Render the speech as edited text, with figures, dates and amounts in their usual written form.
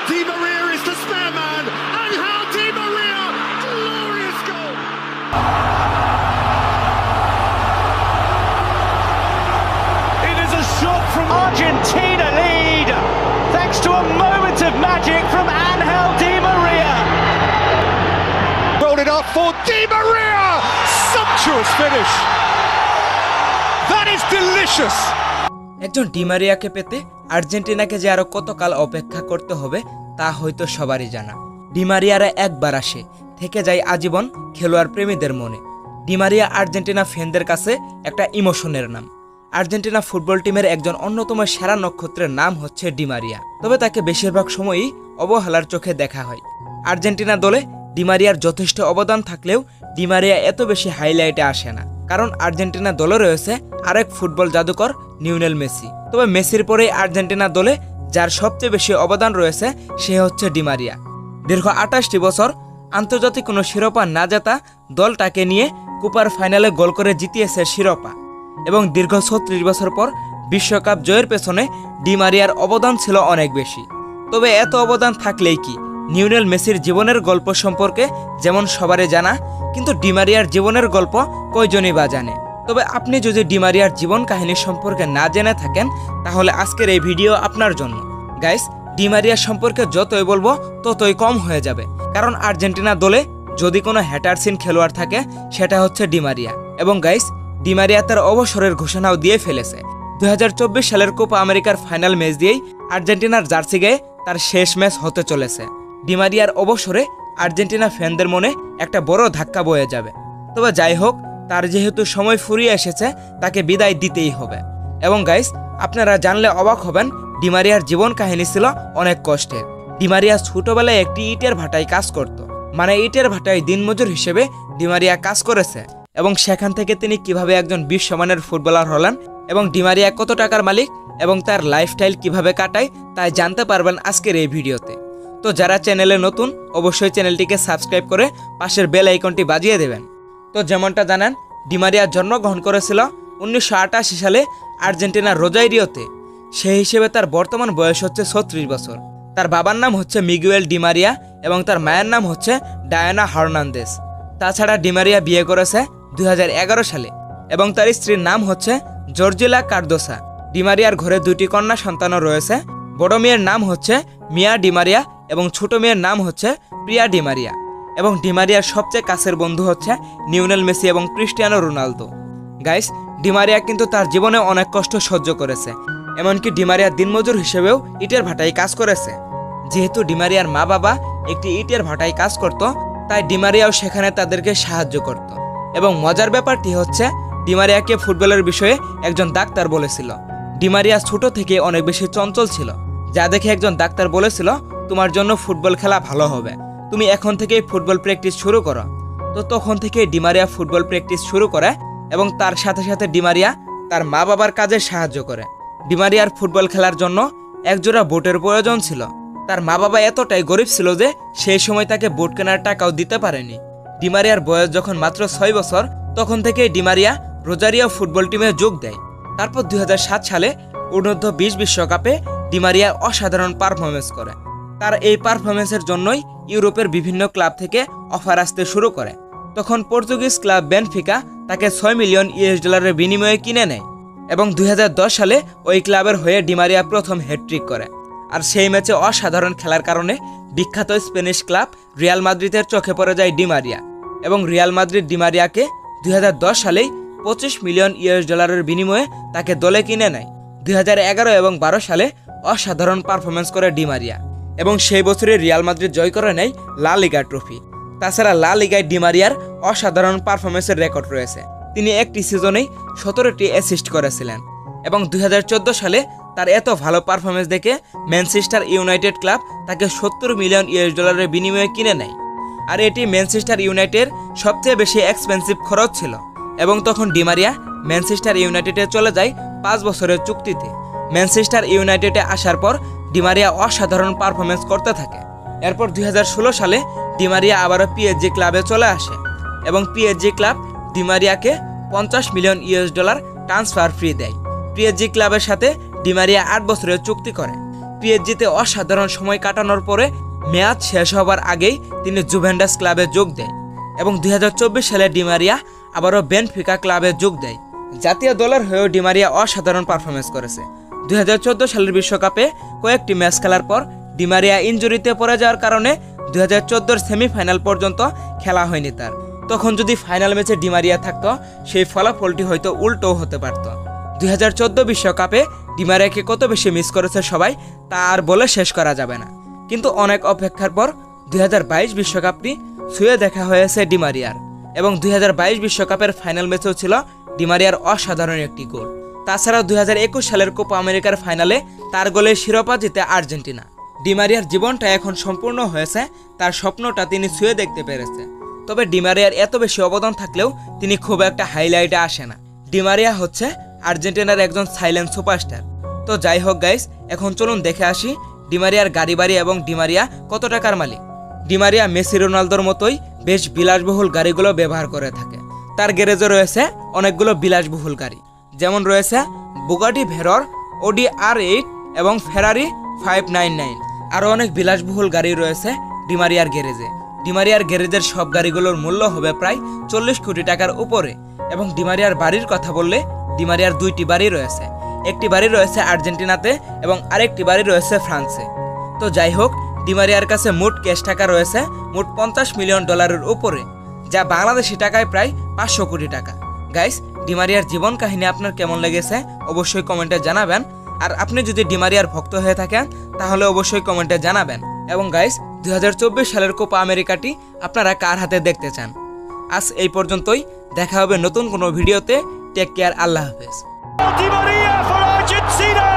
Di Maria is the spare man. Angel Di Maria, glorious goal. It is a shot from Argentina lead, thanks to a moment of magic from Angel Di Maria. Rolled it up for Di Maria. Sumptuous finish. That is delicious. একজন D মারিয়াকে পেতে আর্জেন্টিনাকে যে আরো কতকাল অপেক্ষা করতে হবে তা হয়তো সবারই জানা। ডি মারিয়ারা একবার আসে, থেকে যায় আজীবন খেলোয়াড় প্রেমীদের মনে। ডি মারিয়া আর্জেন্টিনা ফ্যানদের কাছে একটা ইমোশনের নাম। আর্জেন্টিনা ফুটবল টিমের একজন অন্যতম সেরা নক্ষত্রের নাম হচ্ছে ডি মারিয়া। তবে তাকে বেশিরভাগ সময়ই অবহেলার চোখে দেখা হয়। আর্জেন্টিনা দলে ডি মারিয়ার যথেষ্ট অবদান থাকলেও ডি মারিয়া এত বেশি হাইলাইটে আসে না, কারণ আর্জেন্টিনা দলে রয়েছে আরেক ফুটবল জাদুকর লিওনেল মেসি। তবে মেসির পরেই আর্জেন্টিনা দলে যার সবচেয়ে বেশি অবদান রয়েছে সে হচ্ছে ডি মারিয়া। দীর্ঘ 28টি বছর আন্তর্জাতিক কোনো শিরোপা না জেতা দলটাকে নিয়ে কোপার ফাইনালে গোল করে জিতিয়েছে শিরোপা, এবং দীর্ঘ 36 বছর পর বিশ্বকাপ জয়ের পেছনে ডি মারিয়ার অবদান ছিল অনেক বেশি। তবে এত অবদান থাকলেই কি লিওনেল মেসির জীবনের গল্প সম্পর্কে যেমন সবারই জানা, কিন্তু ডি মারিয়ার জীবনের গল্প কয়জনই বা জানে? তবে আপনি যদি ডি মারিয়ার জীবন কাহিনী সম্পর্কে না জেনে থাকেন তাহলে আজকের এই ভিডিও আপনার জন্য। গাইস, ডি মারিয়া সম্পর্কে যতই বলবো ততই কম হয়ে যাবে, কারণ আর্জেন্টিনা দলে যদি কোনো হ্যাটারসিন খেলোয়াড় থাকে সেটা হচ্ছে ডি মারিয়া। এবং গাইস, ডি মারিয়া তার অবসরের ঘোষণাও দিয়ে ফেলেছে। 2024 সালের কোপা আমেরিকার ফাইনাল ম্যাচ দিয়েই আর্জেন্টিনার জার্সি গায়ে তার শেষ ম্যাচ হতে চলেছে। ডি মারিয়ার অবসরে আর্জেন্টিনা ফ্যানদের মনে একটা বড় ধাক্কা বয়ে যাবে। তবে যাই হোক, তার যেহেতু সময় ফুরিয়ে এসেছে তাকে বিদায় দিতেই হবে। এবং গাইস, আপনারা জানলে অবাক হবেন, ডি মারিয়ার জীবন কাহিনী ছিল অনেক কষ্টের। ডি মারিয়া ছোটবেলায় একটি ইটের ভাটায় কাজ করত, মানে ইটের ভাটায় দিনমজুর হিসেবে ডি মারিয়া কাজ করেছে, এবং সেখান থেকে তিনি কিভাবে একজন বিশ্বমানের ফুটবলার হলেন এবং ডি মারিয়া কত টাকার মালিক এবং তার লাইফস্টাইল কিভাবে কাটায় তাই জানতে পারবেন আজকের এই ভিডিওতে। তো যারা চ্যানেলে নতুন অবশ্যই চ্যানেলটিকে সাবস্ক্রাইব করে পাশের বেল আইকনটি বাজিয়ে দেবেন। তো যেমনটা জানেন, ডি মারিয়া জন্মগ্রহণ করেছিল 1988 সালে আর্জেন্টিনার রোজাইরিওতে। সেই হিসেবে তার বর্তমান বয়স হচ্ছে 36 বছর। তার বাবার নাম হচ্ছে মিগুয়েল ডি মারিয়া এবং তার মায়ের নাম হচ্ছে ডায়ানা হার্নান্দেজ। তাছাড়া ডি মারিয়া বিয়ে করেছে 2011 সালে এবং তার স্ত্রীর নাম হচ্ছে জর্জিলা কার্দোসা। ডি মারিয়ার ঘরে 2টি কন্যা সন্তানও রয়েছে। বড় মেয়ের নাম হচ্ছে মিয়া ডি মারিয়া এবং ছোট মেয়ের নাম হচ্ছে প্রিয়া ডি মারিয়া। এবং ডি মারিয়ার সবচেয়ে কাছের বন্ধু হচ্ছে লিওনেল মেসি এবং Cristiano Ronaldo. Guys, Di Maria কিন্তু তার জীবনে অনেক কষ্ট সহ্য করেছে, এমনকি ডি মারিয়া দিনমজুর হিসেবেও ইটের ভাটায় কাজ করেছে। যেহেতু ডি মারিয়ার মা বাবা একটি ইটের ভাটায় কাজ করত, তাই ডি মারিয়াও সেখানে তাদেরকে সাহায্য করত। এবং মজার ব্যাপারটি হচ্ছে, ডি মারিয়াকে ফুটবলের বিষয়ে একজন ডাক্তার বলেছিল ডি মারিয়া ছোট থেকে অনেক বেশি চঞ্চল ছিল, যা দেখে একজন ডাক্তার বলেছিল তোমার জন্য ফুটবল খেলা ভালো হবে, তুমি এখন থেকেই ফুটবল প্র্যাকটিস শুরু করো। তো তখন থেকে ডি মারিয়া ফুটবল প্র্যাকটিস শুরু করে এবং তার সাথে সাথে ডি মারিয়া তার মা বাবার কাজে সাহায্য করে। ডি মারিয়ার ফুটবল খেলার জন্য একজোড়া বুটের প্রয়োজন ছিল। তার মা বাবা এতটাই গরিব ছিল যে সেই সময় তাকে বুট কেনার টাকাও দিতে পারেনি। ডি মারিয়ার বয়স যখন মাত্র 6 বছর তখন থেকেই ডি মারিয়া রোজারিও ফুটবল টিমে যোগ দেয়। তারপর 2007 সালে অনূর্ধ্ব 20 বিশ্বকাপে ডি মারিয়া অসাধারণ পারফরমেন্স করে। তার এই পারফরমেন্সের জন্যই ইউরোপের বিভিন্ন ক্লাব থেকে অফার আসতে শুরু করে। তখন পর্তুগিজ ক্লাব বেনফিকা তাকে $6 মিলিয়ন বিনিময়ে কিনে নেয় এবং 2010 সালে ওই ক্লাবের হয়ে ডি মারিয়া প্রথম হ্যাটট্রিক করে। আর সেই ম্যাচে অসাধারণ খেলার কারণে বিখ্যাত স্প্যানিশ ক্লাব রিয়াল মাদ্রিদের চোখে পড়ে যায় ডি মারিয়া, এবং রিয়াল মাদ্রিদ ডি মারিয়াকে 2010 সালেই $25 মিলিয়ন বিনিময়ে তাকে দলে কিনে নেয়। 2011 এবং 12 সালে অসাধারণ পারফরমেন্স করে ডি মারিয়া এবং সেই বছরে রিয়াল মাদ্রিদ জয় করে নেয় লা লিগা ট্রফি। তাছাড়া লা লিগায় ডি মারিয়ার অসাধারণ পারফরমেন্সের রেকর্ড রয়েছে। তিনি একটি সিজনেই 17টি অ্যাসিস্ট করেছিলেন এবং 2014 সালে তার এত ভালো পারফরমেন্স দেখে ম্যানচেস্টার ইউনাইটেড ক্লাব তাকে $70 মিলিয়ন বিনিময়ে কিনে নেয়। আর এটি ম্যানচেস্টার ইউনাইটেডের সবচেয়ে বেশি এক্সপেন্সিভ খরচ ছিল এবং তখন ডি মারিয়া ম্যানচেস্টার ইউনাইটেডে চলে যায় 5 বছরের চুক্তিতে। ম্যানচেস্টার ইউনাইটেডে আসার পর ডি মারিয়া অসাধারণ পারফরমেন্স করতে থাকে। এরপর 2016 সালে ডি মারিয়া আবারও পিএসজি ক্লাবে চলে আসে এবং পিএসজি ক্লাব ডি মারিয়াকে $50 মিলিয়ন ট্রান্সফার ফি দেয়। পিএসজি ক্লাবের সাথে ডি মারিয়া 8 বছরের চুক্তি করে পিএসজিতে অসাধারণ সময় কাটানোর পরে মেয়াদ শেষ হবার আগেই তিনি জুভেন্টাস ক্লাবে যোগ দেয় এবং 2024 সালে ডি মারিয়া আবারও বেনফিকা ক্লাবে যোগ দেয়। জাতীয় দলের হয়েও ডি মারিয়া অসাধারণ পারফরমেন্স করেছে। 2014 সালের বিশ্বকাপে কয়েকটি ম্যাচ খেলার পর ডি মারিয়া ইনজুরিতে পড়ে যাওয়ার কারণে 2014 সেমিফাইনাল পর্যন্ত খেলা হয়নি তার। তখন যদি ফাইনাল ম্যাচে ডি মারিয়া থাকতো সেই ফলাফলটি হয়তো উল্টোও হতে পারত। 2014 বিশ্বকাপে ডি মারিয়াকে কত বেশি মিস করেছে সবাই তা আর বলে শেষ করা যাবে না। কিন্তু অনেক অপেক্ষার পর 2022 বিশ্বকাপটি ছুঁয়ে দেখা হয়েছে ডি মারিয়ার এবং 2022 বিশ্বকাপের ফাইনাল ম্যাচেও ছিল ডি মারিয়ার অসাধারণ একটি গোল। তাছাড়াও 2021 সালের কোপা আমেরিকার ফাইনালে তার গোলে শিরোপা জিতে আর্জেন্টিনা। ডি মারিয়ার জীবনটা এখন সম্পূর্ণ হয়েছে, তার স্বপ্নটা তিনি ছুঁয়ে দেখতে পেরেছে। তবে ডি মারিয়ার এত বেশি অবদান থাকলেও তিনি খুব একটা হাইলাইটে আসে না। ডি মারিয়া হচ্ছে আর্জেন্টিনার একজন সাইলেন্ট সুপারস্টার। তো যাই হোক গাইস, এখন চলুন দেখে আসি ডি মারিয়ার গাড়ি বাড়ি এবং ডি মারিয়া কত টাকার মালিক। ডি মারিয়া মেসি রোনালদোর মতোই বেশ বিলাসবহুল গাড়িগুলো ব্যবহার করে থাকে। তার গ্যারেজে রয়েছে অনেকগুলো বিলাসবহুল গাড়ি, যেমন রয়েছে বুগাটি ভেরর, অডি R8 এবং ফেরারি 599। আরও অনেক বিলাসবহুল গাড়ি রয়েছে ডি মারিয়ার গ্যারেজে। ডি মারিয়ার গ্যারেজের সব গাড়িগুলোর মূল্য হবে প্রায় 40 কোটি টাকার উপরে। এবং ডি মারিয়ার বাড়ির কথা বললে ডি মারিয়ার 2টি বাড়ি রয়েছে। একটি বাড়ি রয়েছে আর্জেন্টিনাতে এবং আরেকটি বাড়ি রয়েছে ফ্রান্সে। তো যাই হোক, ডি মারিয়ার কাছে মোট ক্যাশ টাকা রয়েছে মোট $50 মিলিয়ন উপরে, যা বাংলাদেশি টাকায় প্রায় 500 কোটি টাকা। গাইস, ডি মারিয়ার জীবন কাহিনী আপনার কেমন লেগেছে অবশ্যই কমেন্টে জানাবেন। আর আপনি যদি ডি মারিয়ার ভক্ত হয়ে থাকেন তাহলে অবশ্যই কমেন্টে জানাবেন। এবং গাইস, 2024 সালের কোপা আমেরিকাটি আপনারা কার হাতে দেখতে চান? আজ এই পর্যন্তই, দেখা হবে নতুন কোনো ভিডিওতে। টেক কেয়ার, আল্লাহ হাফেজ। Di Maria for Argentina!